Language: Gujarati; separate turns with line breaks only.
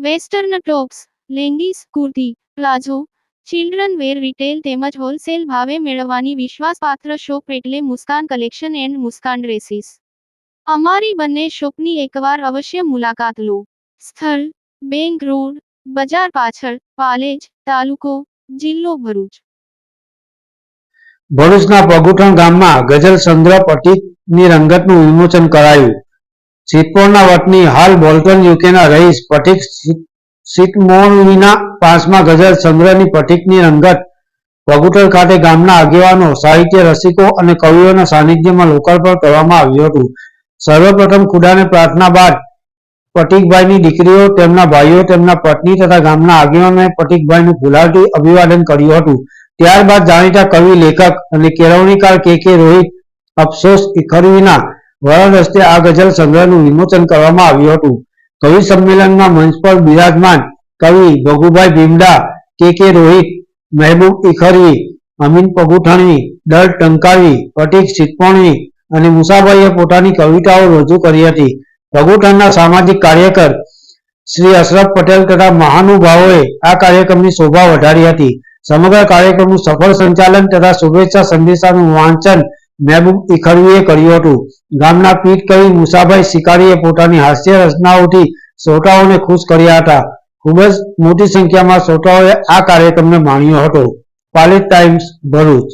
Western tops, leggings, kurti, palazzo, children wear retail તેમજ હોલસેલ ભાવે મેળવવાની વિશ્વાસપાત્ર શોપ એટલે Muskan collection and Muskan dresses. અમારી બંને શોપની એકવાર અવશ્ય મુલાકાત લો. સ્થળ: બેંક રોડ, બજાર પાછળ, પાલેજ, તાલુકો, જિલ્લો ભરૂચ.
ભરૂચના પગુઠણ ગામમાં ગઝલ સંગ્રહ પટીકની રંગતનું વિમોચન કરાયું. સિદ્ધપુરના વતની હાલ બોલ્ટન યુકેના રહીશ પટીક સિટમોનવીના 5મા ગઝલ સંગ્રહની પટીકની રંગત પગુઠણ ખાતે ગામના આગેવાનો, સાહિત્ય રસિકો અને કવિઓના સાનિધ્યમાં લોકાર્પણ કરવામાં આવ્યું હતું. સર્વપ્રથમ ખુદાને પ્રાર્થના બાદ પટીકભાઈની દીકરીઓ, તેમના ભાઈઓ, તેમના પત્ની તથા ગામના આગેવાનોએ પટીકભાઈનું ફુલારથી અભિવાદન કર્યું હતું. ત્યારબાદ જાણીતા કવિ, લેખક અને કેળવણીકાર કે રોહિત અફસોસ ઇખરવીના વરદ હસ્તે આ ગઝલ સંગ્રહનું વિમોચન કરવામાં આવ્યું હતું. કવિ સંમેલનમાં મંચ પર બિરાજમાન કવિ ભગુભાઈ ભીમડા, કે રોહિત, મહેબૂબ ઇખરવી, અમીન પગુઠણવી, દર્દ ટંકાવી, પટીક સિટપોણવી અને મુસાભાઈએ પોતાની કવિતાઓ રજૂ કરી હતી. પગુઠણના સામાજિક કાર્યકર શ્રી અશરફ પટેલ તથા મહાનુભાવોએ આ કાર્યક્રમની શોભા વધારી હતી. સમગ્ર કાર્યક્રમનું સફળ સંચાલન તથા શુભેચ્છા સંદેશાનું વાંચન મહેબૂબ ઇખરવીએ કર્યું હતું. ગામના પીઠ કવિ મુસાભાઈ શિકારીએ પોતાની હાસ્ય રચનાઓથી શ્રોતાઓને ખુશ કર્યા હતા. ખૂબ જ મોટી સંખ્યામાં શ્રોતાઓએ આ કાર્યક્રમને માણ્યો હતો. પાલેજ ટાઈમ્સ, ભરૂચ.